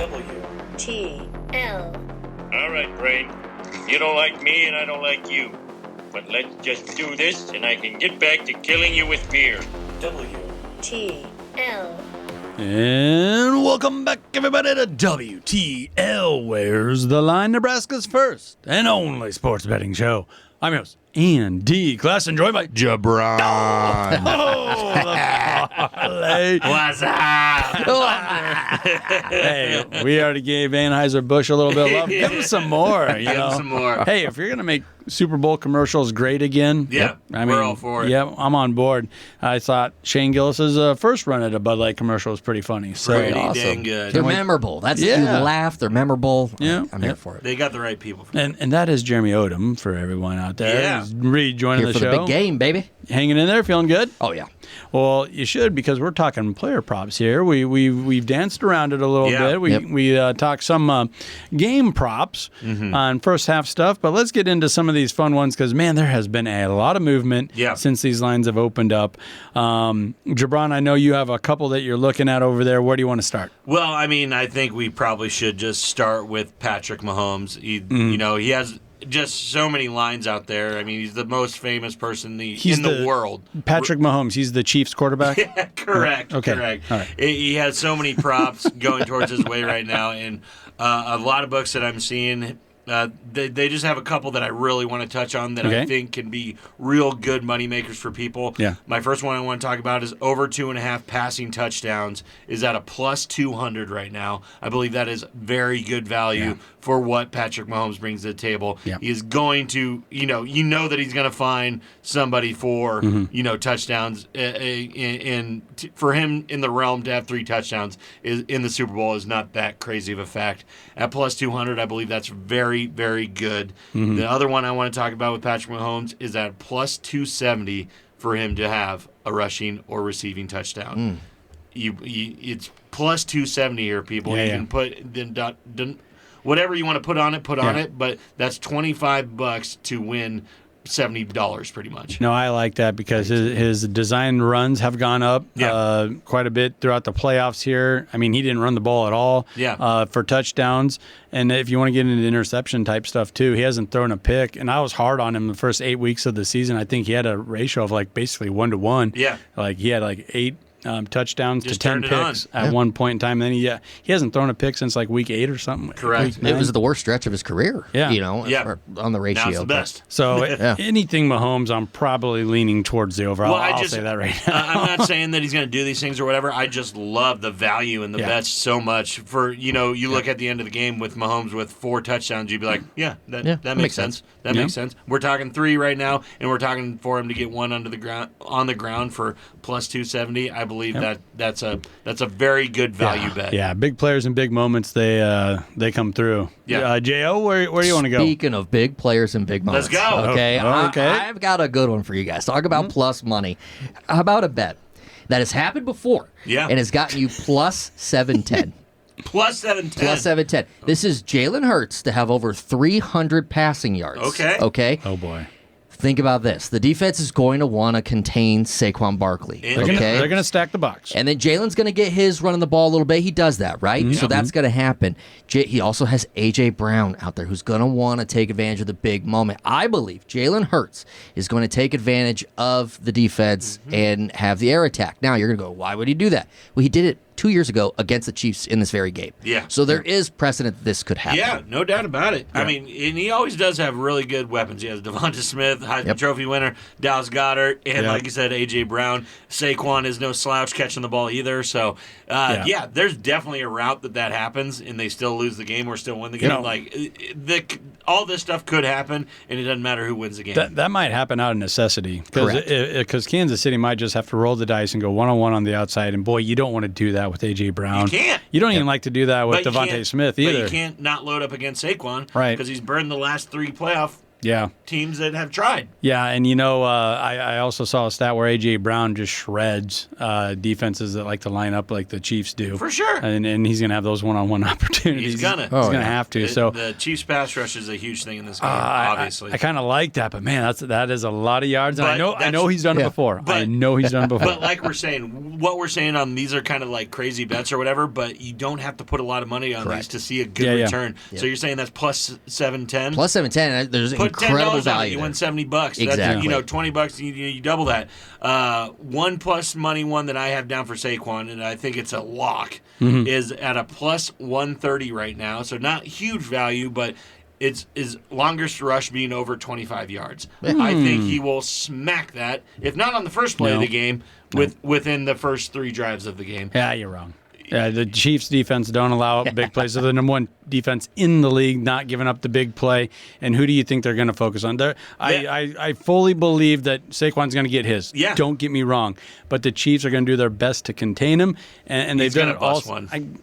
W-T-L. All right, Brain. You don't like me and I don't like you. But let's just do this and I can get back to killing you with beer. W-T-L. And welcome back, everybody, to WTL, where's the line, Nebraska's first and only sports betting show. I'm your host, Andy Class, and joined by Jabron. Oh, the parlay. What's up? Hey, we already gave Anheuser-Busch a little bit of love. Give him some more, you know. Give him some more. Hey, if you're going to make Super Bowl commercials great again, Yeah, we're all for it. Yeah, I'm on board. I thought Shane Gillis's first run at a Bud Light commercial was pretty funny. So Pretty awesome. dang good. They're memorable. That's Yeah. you laugh. They're memorable. Yeah. I'm here for it. They got the right people for that. And that is Jeremy Odom for everyone out there. Yeah. He's rejoining Here the for show. the big game, baby. Hanging in there, feeling good? Oh yeah. Well, you should, because we're talking player props here. We've danced around it a little Yeah. bit. We talked some game props on first half stuff, but let's get into some of these fun ones because, man, there has been a lot of movement since these lines have opened up. Jabron, I know you have a couple that you're looking at over there. Where do you want to start? Well, I mean, I think we probably should just start with Patrick Mahomes. You know, he has just so many lines out there. I mean, he's the most famous person in the world. Patrick Mahomes, he's the Chiefs quarterback? Correct. Okay. Correct. All right. He has so many props going towards his way right now, and a lot of books that I'm seeing, they just have a couple that I really want to touch on that I think can be real good money makers for people. Yeah. My first one I want to talk about is over 2.5 passing touchdowns is at a plus 200 right now. I believe that is very good value for what Patrick Mahomes brings to the table. Yeah. He is going to, you know that he's going to find somebody for, touchdowns. And for him in the realm to have 3 touchdowns in the Super Bowl is not that crazy of a fact. At plus 200, I believe that's very, very good. The other one I want to talk about with Patrick Mahomes is at plus 270 for him to have a rushing or receiving touchdown. It's plus 270 here, people. Yeah, you can put whatever you want to put on it, but that's $25 to win $70 pretty much. No, I like that because his design runs have gone up quite a bit throughout the playoffs here. I mean, he didn't run the ball at all for touchdowns. And if you want to get into interception type stuff too, he hasn't thrown a pick. And I was hard on him the first 8 weeks of the season. I think he had a ratio of like basically 1-to-1. Yeah. Like he had like 8 touchdowns Just to 10 turned it picks at one point in time. And then he hasn't thrown a pick since like week 8 or something. Correct. It was the worst stretch of his career. Yeah. On the ratio. Now it's the best. So anything Mahomes, I'm probably leaning towards the over. I'll say that right now. I'm not saying that he's going to do these things or whatever. I just love the value in the bets so much. For you look at the end of the game with Mahomes with 4 touchdowns, you'd be like, that makes sense. That makes sense. We're talking 3 right now, and we're talking for him to get 1 on the ground for plus 270. I believe that's a very good value bet. Yeah, big players and big moments, they come through. Yeah. J.O., where do you want to go? Speaking of big players and big moments. Let's go. Okay. Okay. I've got a good one for you guys. Talk about plus money. How about a bet that has happened before and has gotten you plus 710? Plus 710. Plus 710. This is Jalen Hurts to have over 300 passing yards. Okay. Oh, boy. Think about this. The defense is going to want to contain Saquon Barkley. They're going to stack the box. And then Jalen's going to get his running the ball a little bit. He does that, right? So that's going to happen. He also has A.J. Brown out there who's going to want to take advantage of the big moment. I believe Jalen Hurts is going to take advantage of the defense and have the air attack. Now, you're going to go, why would he do that? Well, he did it 2 years ago against the Chiefs in this very game. Yeah. So there is precedent that this could happen. Yeah, no doubt about it. I mean, and he always does have really good weapons. He has Devonta Smith, Heisman Trophy winner, Dallas Goedert, and like you said, A.J. Brown. Saquon is no slouch catching the ball either. So, there's definitely a route that happens, and they still lose the game or still win the game. All this stuff could happen, and it doesn't matter who wins the game. That might happen out of necessity. Because Kansas City might just have to roll the dice and go one-on-one on the outside, and boy, you don't want to do that with A.J. Brown. You can't. You don't even like to do that with Devontae Smith either. But you can't not load up against Saquon. Right. Because he's burned the last 3 playoff teams that have tried. Yeah, and I also saw a stat where A.J. Brown just shreds defenses that like to line up like the Chiefs do. For sure. And he's going to have those one-on-one opportunities. He's gonna. He's going to have to. So the Chiefs pass rush is a huge thing in this game, obviously. I kind of like that, but man, that is a lot of yards. And I know he's done it before. But, I know he's done it before. But like we're saying, what we're saying on these are kind of like crazy bets or whatever, but you don't have to put a lot of money on these to see a good return. Yeah. So you're saying that's plus 710? Plus 710. There's put incredible $10 value. on it, you win $70. Exactly. That's, $20, you double that. One plus money one that I have down for Saquon, and I think it's a lock, is at a plus 130 right now. So not huge value, but it's his longest rush being over 25 yards. I think he will smack that, if not on the first play of the game, within the first 3 drives of the game. Yeah, you're wrong. Yeah, the Chiefs' defense don't allow big plays. They're the number 1 defense in the league, not giving up the big play. And who do you think they're going to focus on? I fully believe that Saquon's going to get his. Yeah. Don't get me wrong. But the Chiefs are going to do their best to contain him, and they've done it all.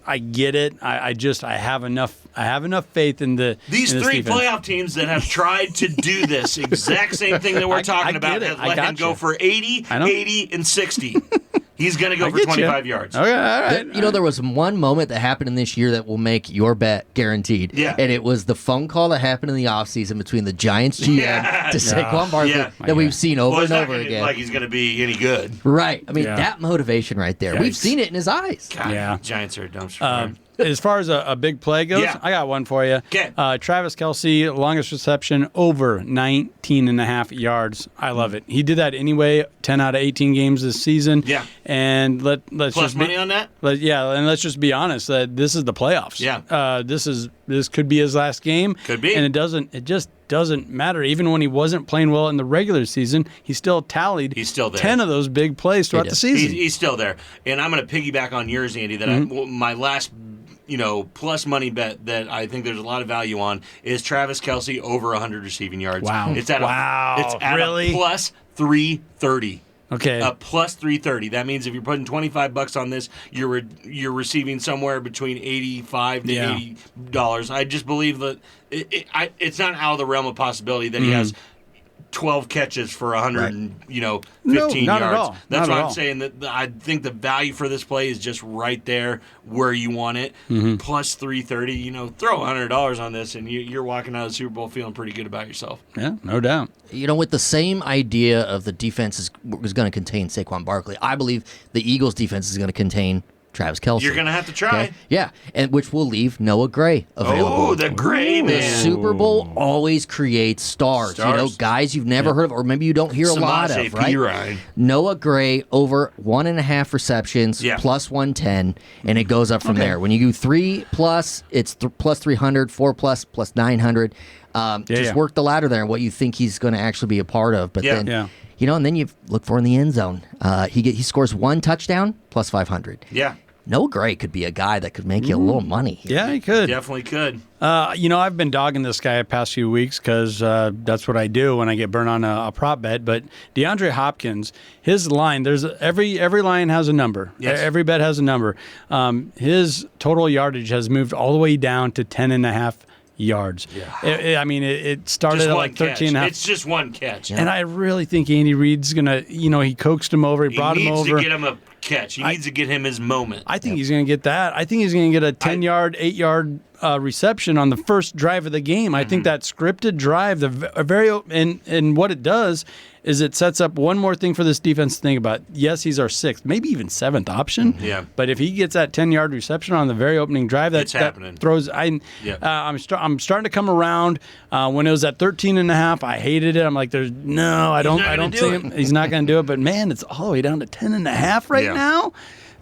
I get it. I have enough faith in these 3 playoff teams that have tried to do this exact same thing that we're talking about have let him go for 80, 80, and 60. He's going to go for 25 yards. Okay, all right. There was one moment that happened in this year that will make your bet guaranteed. Yeah. And it was the phone call that happened in the offseason between the Giants GM to Saquon Barkley that we've seen over and over again. Like he's going to be any good. Right. I mean, that motivation right there. We've seen it in his eyes. God, Giants are a dumpster. As far as a big play goes, I got one for you. Okay. Travis Kelce, longest reception, over 19.5 yards. I love it. He did that anyway, 10 out of 18 games this season. Yeah. And let's Plus just money on that? And let's just be honest that this is the playoffs. Yeah. This could be his last game. Could be. And it just doesn't matter. Even when he wasn't playing well in the regular season, he still tallied. He's still there. 10 of those big plays throughout the season. He's still there. And I'm going to piggyback on yours, Andy, that my last plus money bet that I think there's a lot of value on is Travis Kelce over 100 receiving yards. Wow. It's at really? a plus 330. Okay. A plus 330. That means if you're putting $25 on this, you're receiving somewhere between $85 to $80. I just believe that it's not out of the realm of possibility that he has 12 catches for 115 not yards. At all. That's not why at I'm saying that I think the value for this play is just right there where you want it. Plus 330. Throw $100 on this, and you're walking out of the Super Bowl feeling pretty good about yourself. Yeah, no doubt. With the same idea of the defense is going to contain Saquon Barkley, I believe the Eagles' defense is going to contain Travis Kelce. You're going to have to try. Okay? Yeah, and which will leave Noah Gray available. Oh, the Gray man. The Super Bowl always creates stars. Guys you've never heard of, or maybe you don't hear a lot of, right? Ryan. Noah Gray over 1.5 receptions, plus 110, and it goes up from there. When you do 3 plus, it's plus 300, 4 plus 900. Just work the ladder there and what you think he's going to actually be a part of. But then, and then you look for in the end zone. He scores 1 touchdown, plus 500. Yeah. Noah Gray could be a guy that could make you a little money. Yeah, he could. Definitely could. I've been dogging this guy the past few weeks because that's what I do when I get burned on a prop bet. But DeAndre Hopkins, his line, there's every line has a number. Yes. Every bet has a number. His total yardage has moved all the way down to 10.5 yards. Yeah. It started at like 13.5. It's just one catch. And I really think Andy Reid's going to, he coaxed him over. He brought him over. He needs to get him a catch. He needs to get him his moment. I think he's going to get that. I think he's going to get a 10-yard, 8-yard reception on the first drive of the game. I think that scripted drive, and what it does is it sets up one more thing for this defense to think about. Yes, he's our 6th, maybe even 7th option. Yeah. But if he gets that 10-yard reception on the very opening drive, that throws. I'm starting to come around. When it was at 13.5, I hated it. I'm like, I don't see him. He's not going to do it. But man, it's all the way down to 10.5 right now.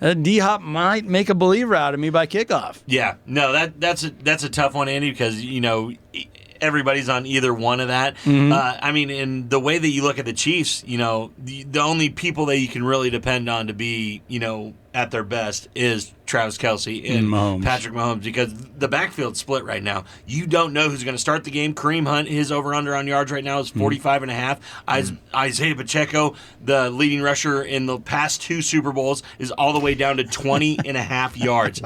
D-Hop might make a believer out of me by kickoff. Yeah, no, that's a tough one, Andy, because everybody's on either one of that. In the way that you look at the Chiefs, the only people that you can really depend on to be, at their best is Travis Kelce and Patrick Mahomes, because the backfield split right now. You don't know who's going to start the game. Kareem Hunt, his over-under on yards right now is 45.5. Isaiah Pacheco, the leading rusher in the past 2 Super Bowls, is all the way down to 20.5 yards.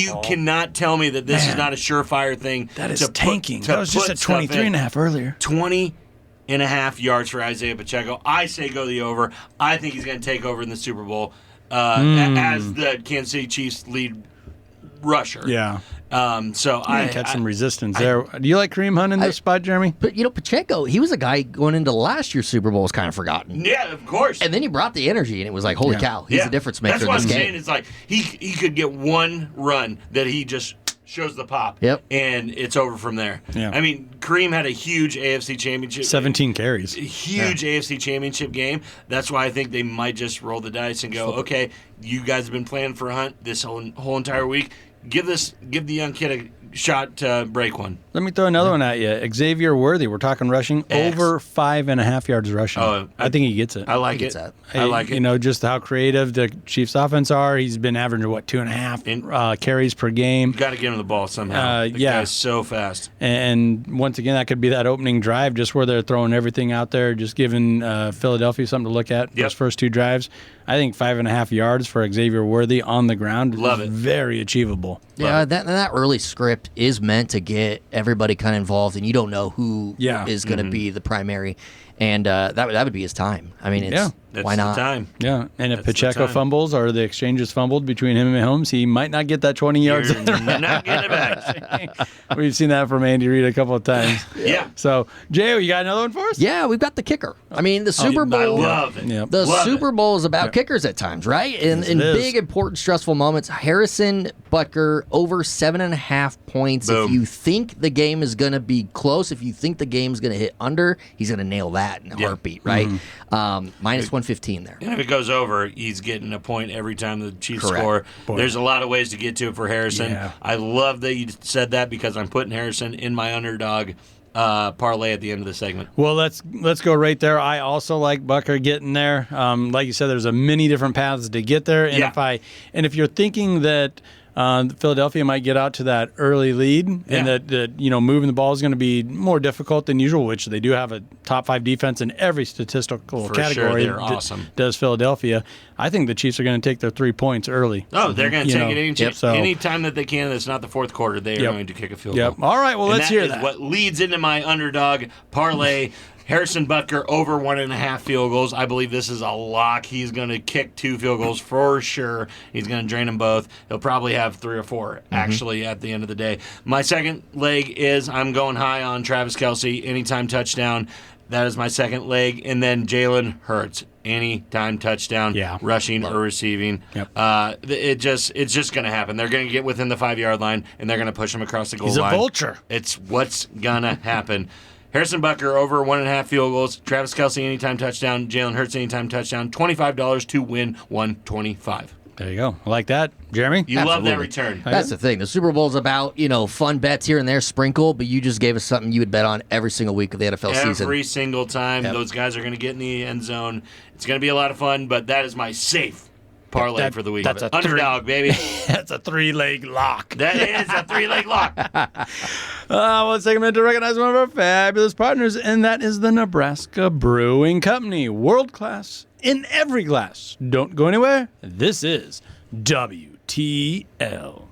You cannot tell me that this is not a surefire thing. That is tanking. That was just at 23.5 earlier. 20.5 yards for Isaiah Pacheco. I say go the over. I think he's going to take over in the Super Bowl as the Kansas City Chiefs lead rusher. Yeah. So I catch some resistance there. Do you like Kareem Hunt in this spot, Jeremy? But, Pacheco, he was a guy going into last year's Super Bowl was kind of forgotten. Yeah, of course. And then he brought the energy, and it was like, holy cow, he's a difference maker in this game. That's what I'm saying. It's like he could get one run that he just shows the pop, and it's over from there. Yeah. I mean, Kareem had a huge AFC Championship. 17 carries. Huge AFC Championship game. That's why I think they might just roll the dice and go, okay, you guys have been playing for Hunt this whole entire week. Give the young kid a shot to break one. Let me throw another one at you. Xavier Worthy, we're talking rushing, over 5.5 yards rushing. Oh, I think he gets it. I like it. I like it. Just how creative the Chiefs' offense are. He's been averaging, 2.5 carries per game. You got to get him the ball somehow. The guy's so fast. And once again, that could be that opening drive just where they're throwing everything out there, just giving Philadelphia something to look at those first 2 drives. I think 5.5 yards for Xavier Worthy on the ground is very achievable. Yeah, that early script is meant to get everybody kind of involved, and you don't know who is going to be the primary. And that would be his time. I mean, why not? The time. Yeah, and if Pacheco fumbles or the exchanges fumbled between him and Mahomes, he might not get that 20 yards. You're not getting it back. We've seen that from Andy Reid a couple of times. Yeah. So, Jay, you got another one for us? Yeah, we've got the kicker. I mean, the Super Bowl. I love it. Yep. The Super Bowl is about kickers at times, right? In big, important, stressful moments. Harrison Butker over 7.5 points. Boom. If you think the game is going to be close, if you think the game is going to hit under, he's going to nail that in a heartbeat, right? Minus 115 there. And if it goes over, he's getting a point every time the Chiefs score. There's a lot of ways to get to it for Harrison. Yeah. I love that you said that because I'm putting Harrison in my underdog parlay at the end of the segment. Well, let's go right there. I also like Butker getting there. Like you said, there's a many different paths to get there. And if you're thinking that Philadelphia might get out to that early lead, and that moving the ball is going to be more difficult than usual, which they do have a top 5 defense in every statistical category. Sure, they're awesome. Does Philadelphia? I think the Chiefs are going to take their 3 points early. Oh, they're going to take it any time that they can. That's not the fourth quarter. They are going to kick a field goal. All right. Well, let's hear that. What leads into my underdog parlay. Harrison Butker over 1.5 field goals. I believe this is a lock. He's going to kick 2 field goals for sure. He's going to drain them both. He'll probably have 3 or 4, actually, at the end of the day. My second leg is I'm going high on Travis Kelce, anytime touchdown. That is my second leg. And then Jalen Hurts, anytime touchdown, rushing or receiving. Yep. It's just going to happen. They're going to get within the 5-yard line, and they're going to push him across the goal line. He's a vulture. It's what's going to happen. Harrison Butker over 1.5 field goals. Travis Kelce anytime touchdown. Jalen Hurts anytime touchdown. $25 to win 125. There you go. I like that. Jeremy? You love that return. That's the thing. The Super Bowl is about, fun bets here and there, sprinkle, but you just gave us something you would bet on every single week of the NFL season. Every single time. Those guys are going to get in the end zone. It's going to be a lot of fun, but that is my safe parlay for the week. That's a underdog, baby. That's a 3-leg lock. That is a 3-leg lock. Let's take a minute to recognize one of our fabulous partners, and that is the Nebraska Brewing Company. World class in every glass. Don't go anywhere. This is WTL.